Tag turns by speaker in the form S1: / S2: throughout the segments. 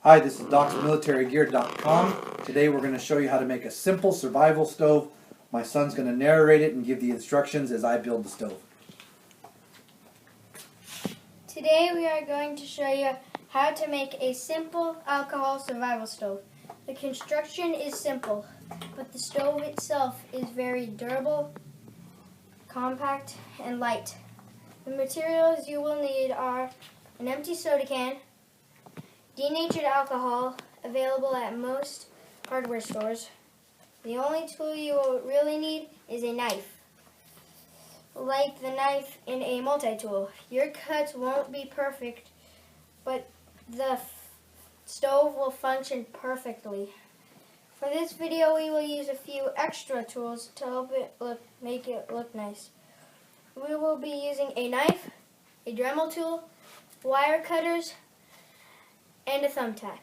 S1: Hi, this is DocsMilitaryGear.com. Today we're going to show you how to make a simple survival stove. My son's going to narrate it and give the instructions as I build the stove.
S2: Today we are going to show you how to make a simple alcohol survival stove. The construction is simple, but the stove itself is very durable, compact, and light. The materials you will need are an empty soda can, denatured alcohol, available at most hardware stores. The only tool you will really need is a knife. Like the knife in a multi-tool. Your cuts won't be perfect, but the stove will function perfectly. For this video, we will use a few extra tools to help it make it look nice. We will be using a knife, a Dremel tool, wire cutters, and a thumbtack.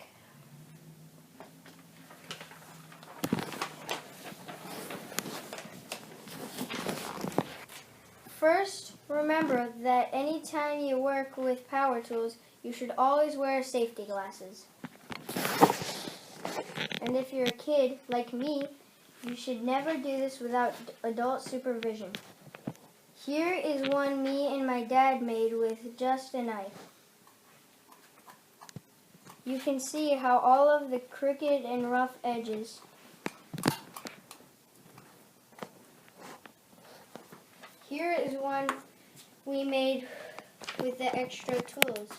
S2: First, remember that anytime you work with power tools, you should always wear safety glasses. And if you're a kid, like me, you should never do this without adult supervision. Here is one me and my dad made with just a knife. You can see how all of the crooked and rough edges. Here is one we made with the extra tools.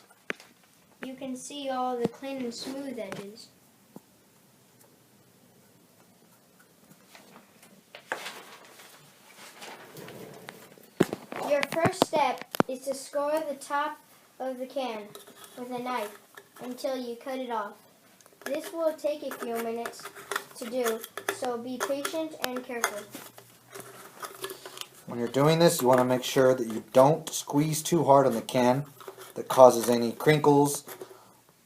S2: You can see all the clean and smooth edges. Your first step is to score the top of the can with a knife until you cut it off. This will take a few minutes to do, so be patient and careful.
S1: When you're doing this, you want to make sure that you don't squeeze too hard on the can that causes any crinkles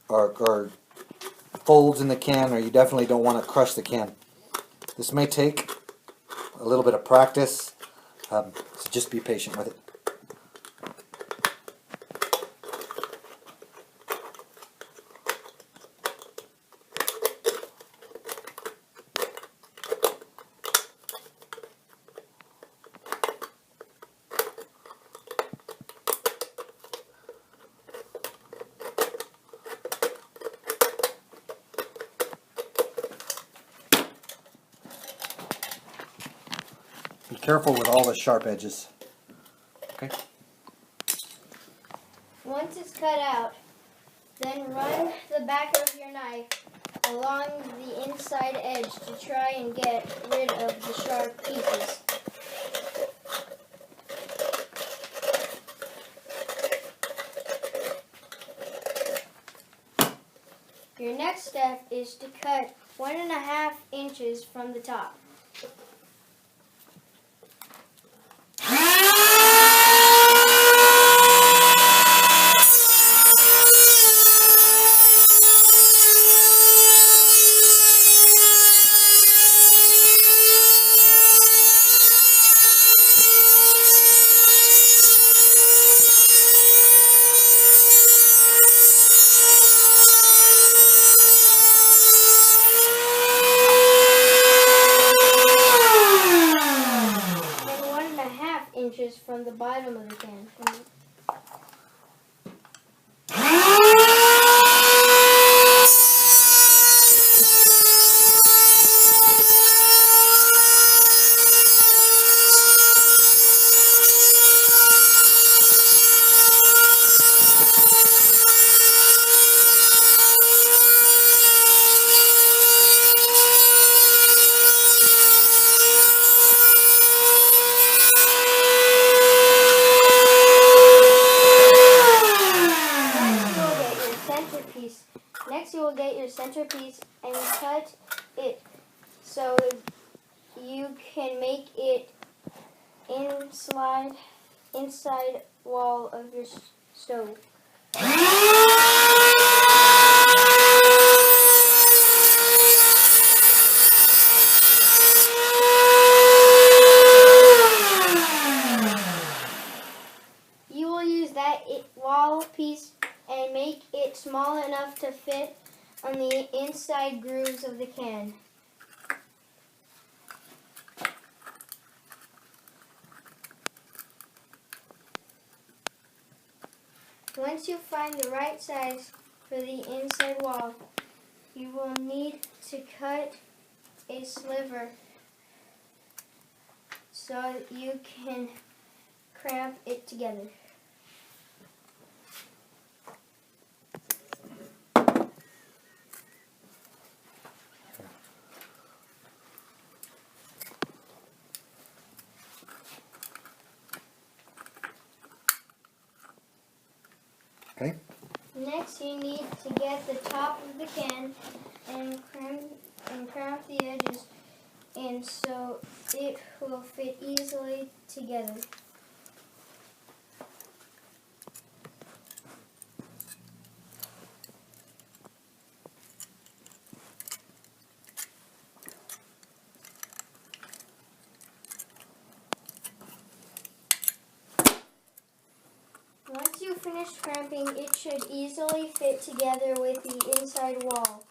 S1: or folds in the can, or you definitely don't want to crush the can. This may take a little bit of practice, so just be patient with it. Be careful with all the sharp edges. Okay.
S2: Once it's cut out, then run the back of your knife along the inside edge to try and get rid of the sharp pieces. Your next step is to cut 1.5 inches from the top. Inches from the bottom of the can. Next you will get your centerpiece and cut it so you can make it inside wall of your stove. wall piece and make it small enough to fit on the inside grooves of the can. Once you find the right size for the inside wall, you will need to cut a sliver so you can clamp it together.
S1: Okay.
S2: Next, you need to get the top of the can and cramp the edges in so it will fit easily together. Once you finish cramping, it should easily fit together with the inside wall,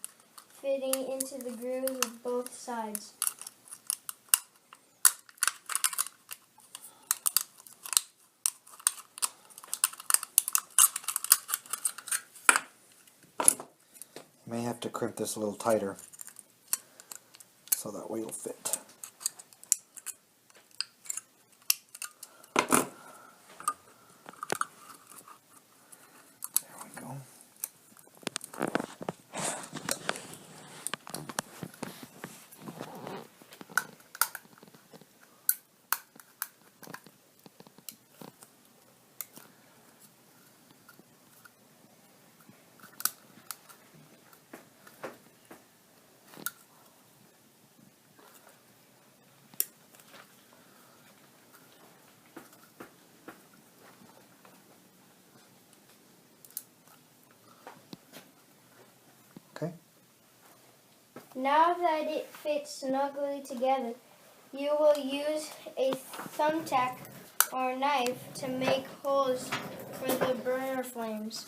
S2: fitting into the grooves of both sides.
S1: You may have to crimp this a little tighter so that way it'll fit. There we go. Okay.
S2: Now that it fits snugly together, you will use a thumbtack or knife to make holes for the burner flames.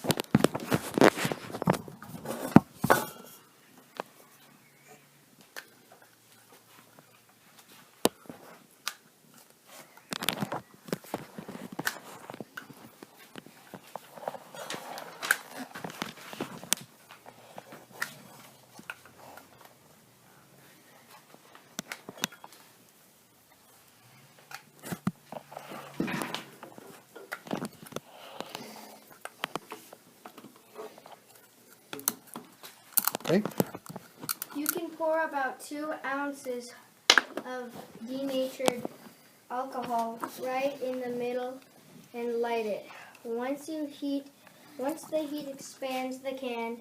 S1: Okay.
S2: You can pour about 2 ounces of denatured alcohol right in the middle and light it. Once the heat expands the can,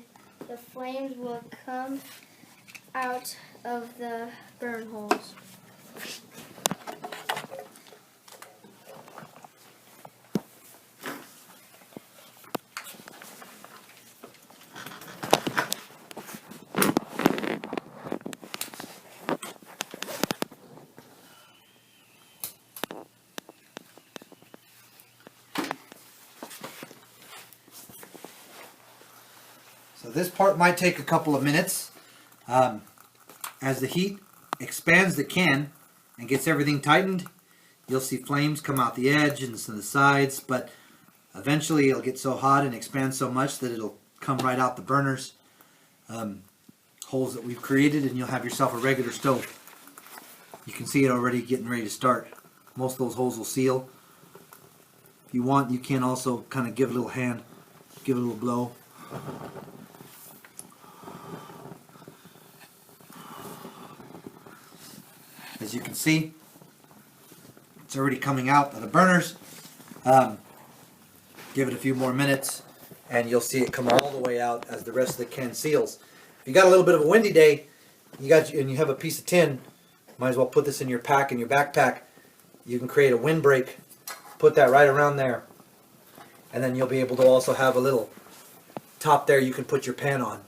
S2: the flames will come out of the burn holes.
S1: So this part might take a couple of minutes. As the heat expands the can and gets everything tightened, you'll see flames come out the edge and the sides, but eventually it'll get so hot and expand so much that it'll come right out the burners holes that we've created, and you'll have yourself a regular stove. You can see it already getting ready to start. Most of those holes will seal. If you want, you can also kind of give it a little hand, give it a little blow. As you can see, it's already coming out of the burners. Give it a few more minutes and you'll see it come all the way out as the rest of the can seals. If you got a little bit of a windy day, and you have a piece of tin, might as well put this in your pack, in your backpack. You can create a windbreak, put that right around there, and then you'll be able to also have a little top there you can put your pan on.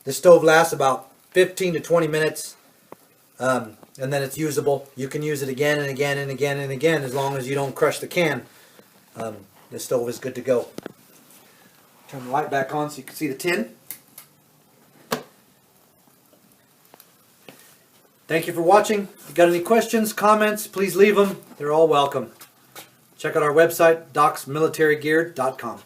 S1: This stove lasts about 15 to 20 minutes, and then it's usable. You can use it again and again and again and again as long as you don't crush the can. this stove is good to go. Turn the light back on so you can see the tin. Thank you for watching. If you got any questions, comments, please leave them. They're all welcome. Check out our website, docsmilitarygear.com.